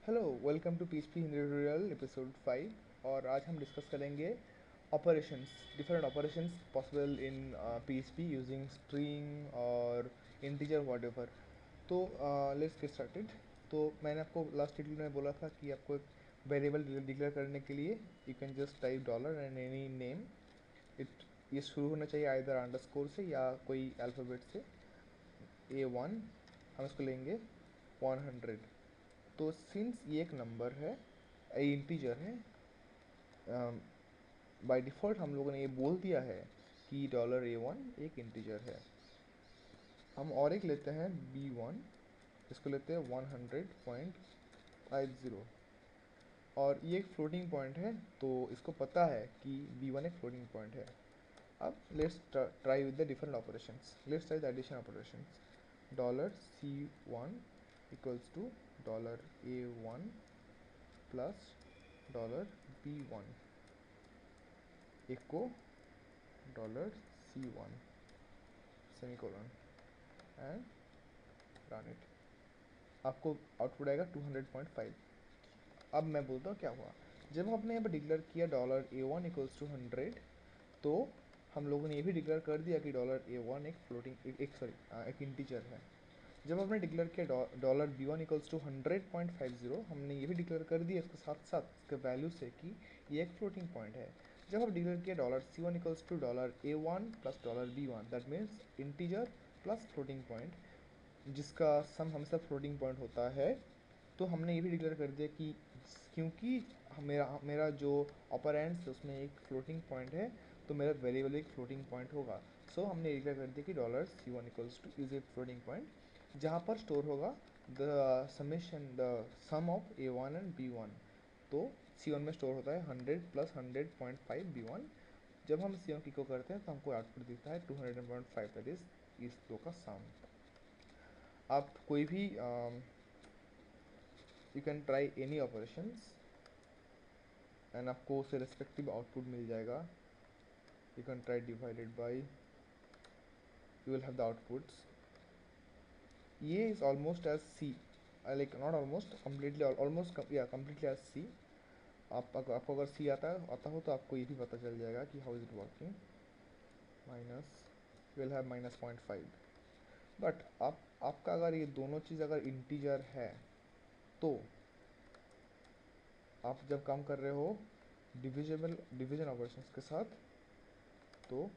Hello, welcome to PHP Hindi tutorial episode 5। और आज हम डिस्कस करेंगे operations, different operations possible in PHP using string और इंटीजर व्हाटएवर। तो लेट्स गेट स्टार्टेड। तो मैंने आपको लास्ट ट्यूटोरियल में बोला था कि आपको एक वेरिएबल डिक्लेयर करने के लिए you can just type dollar and any name. It ये शुरू होना चाहिए आइदर अंडरस्कोर से या कोई अल्फ़ाबेट से। A1 हम इसको लेंगे 100। तो सिंस ये एक नंबर है, इंटीजर है, बाय डिफ़ॉल्ट हम लोगों ने ये बोल दिया है कि $A1 एक इंटीजर है। हम और एक लेते हैं B1, इसको लेते हैं 100.50 और ये एक फ्लोटिंग पॉइंट है, तो इसको पता है कि B1 एक फ्लोटिंग पॉइंट है। अब let's try with the different operations. Let's try the addition operations. $C1 equals to $A1 plus $B1 equal $C1 semicolon and run it. आपको आउटपुट आएगा 200.5। अब मैं बोलता हूँ क्या हुआ। जब हमने यहाँ पर डिक्लेयर किया $A1 इक्वल्स टू 100, तो हम लोगों ने ये भी डिक्लेयर कर दिया कि $A1 एक फ्लोटिंग एक इंटीजर है। जब हमने डिक्लेयर किया $B1 इक्वल्स टू 100.50, हमने ये भी डिक्लेयर कर दिया इसके साथ साथ इसके वैल्यू से कि ये एक फ्लोटिंग पॉइंट है। जब हम डिक्लेयर किया $C1 equals to $A1 plus $B1, that means integer plus floating point जिसका सम हमेशा फ्लोटिंग पॉइंट होता है। तो हमने ये भी डिक्लेयर कर दिया कि क्योंकि मेरा मेरा जो ऑपरेंड्स है उसमें एक फ्लोटिंग पॉइंट है, तो मेरा वेरिएबल एक फ्लोटिंग पॉइंट होगा। सो हमने डिक्लेयर कर दिया कि $C1 equals two is a floating point जहाँ पर स्टोर होगा the some of A1 and B1। तो C1 में स्टोर होता है 100 प्लस 100.5 B1। जब हम C1 की को करते हैं तो हमको आउटपुट दिखता है 200.5, दैट इज इस दो का सम। आप कोई भी you can try any operations and आपको उससे रेस्पेक्टिव आउटपुट मिल जाएगा। You can try divided by, you will have the outputs. ये is almost as C, like not almost, completely, almost या कम्प्लीटली एज सी। आपको अगर सी आता हो तो आपको ये भी पता चल जाएगा कि how is it working. Minus, you will have -0.5। But आपका अगर ये दोनों चीज़ अगर इंटीजर है तो आप जब काम कर रहे हो डिवीजन ऑपरेशंस के साथ, तो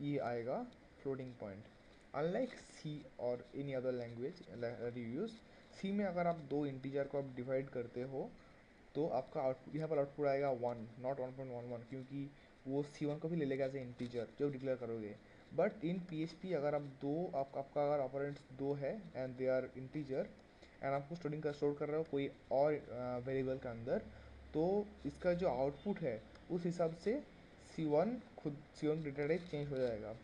ये आएगा फ्लोटिंग पॉइंट। अनलाइक सी और any other language you use, C में अगर आप दो इंटीजर को आप डिवाइड करते हो तो आपका आउटपुट यहाँ पर आउटपुट आएगा 1, नॉट 1.11, क्योंकि वो C1 को भी ले लेगा एज ए इंटीजर जो डिक्लेयर करोगे। बट इन PHP अगर आप आपका अगर ऑपरेंड्स दो है and they are integer and आपको स्टोर कर रहे हो कोई और वेरिएबल के अंदर, तो इसका जो आउटपुट है उस हिसाब से C1 डेटा टाइप चेंज हो जाएगा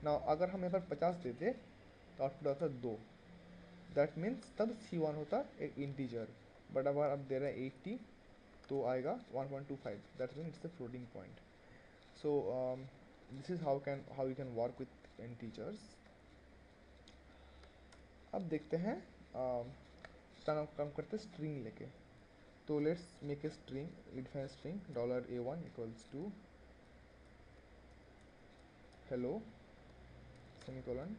ना। अगर हम यहाँ पर 50 देते तो आउटपुट आता 2, दैट मीन्स तब C1 होता एक इंटीजर। बट अगर आप दे रहे हैं 80 तो आएगा 1.25, that mean it's the floating point. So this is how you can work with integers. अब देखते हैं काम करते स्ट्रिंग लेके। तो let's make a string, define string $A1 equals to hello semicolon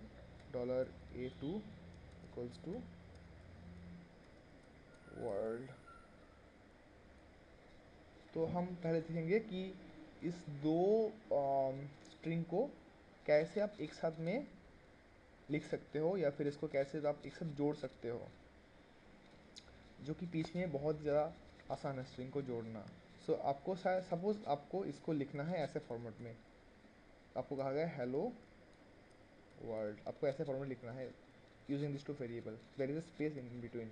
$A2 equals to world. तो हम पहले देखेंगे कि इस दो स्ट्रिंग को कैसे आप एक साथ में लिख सकते हो या फिर इसको कैसे आप एक साथ जोड़ सकते हो, जो कि बीच में बहुत ज़्यादा आसान है स्ट्रिंग को जोड़ना। सो आपको शायद सपोज आपको इसको लिखना है ऐसे फॉर्मेट में, आपको कहा गया हेलो वर्ल्ड, आपको ऐसे फॉर्मेट लिखना है using this two variable, there is a space in between.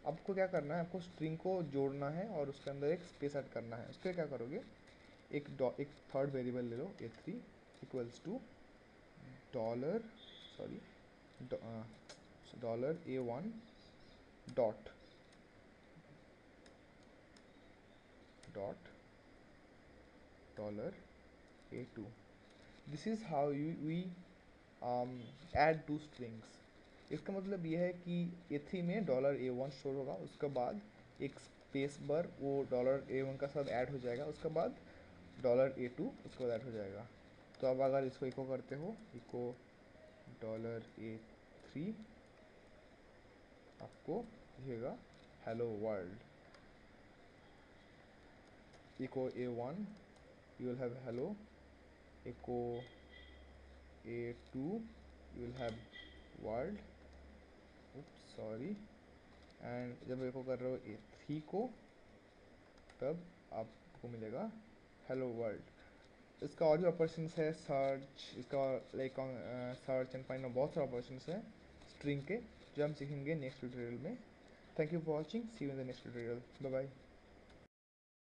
आपको क्या करना है, आपको स्ट्रिंग को जोड़ना है और उसके अंदर एक स्पेस ऐड करना है। उसके लिए क्या करोगे, एक थर्ड वेरिएबल ले लो A3 equals to dollar sorry $A1 dot $A2। This is how we add two strings. इसका मतलब ये है कि A3 में $A1 स्टोर होगा, उसके बाद एक स्पेस बार वो $A1 का साथ ऐड हो जाएगा, उसके बाद $A2 उसके बाद ऐड हो जाएगा। तो अब अगर इसको इको करते हो, इको $A3, आपको दिखेगा hello world. echo A1, you will have hello. echo A2, you will have world. oops sorry। And जब echo कर रहे हो A3 को, तब आपको मिलेगा हेलो वर्ल्ड। इसका और भी ऑपरेशंस है, सर्च, इसका लाइक सर्च एंड फाइंड, बहुत सारे ऑपरेशंस हैं स्ट्रिंग के, जो हम सीखेंगे नेक्स्ट ट्यूटोरियल में। Thank you for watching, see you in the next tutorial, bye bye.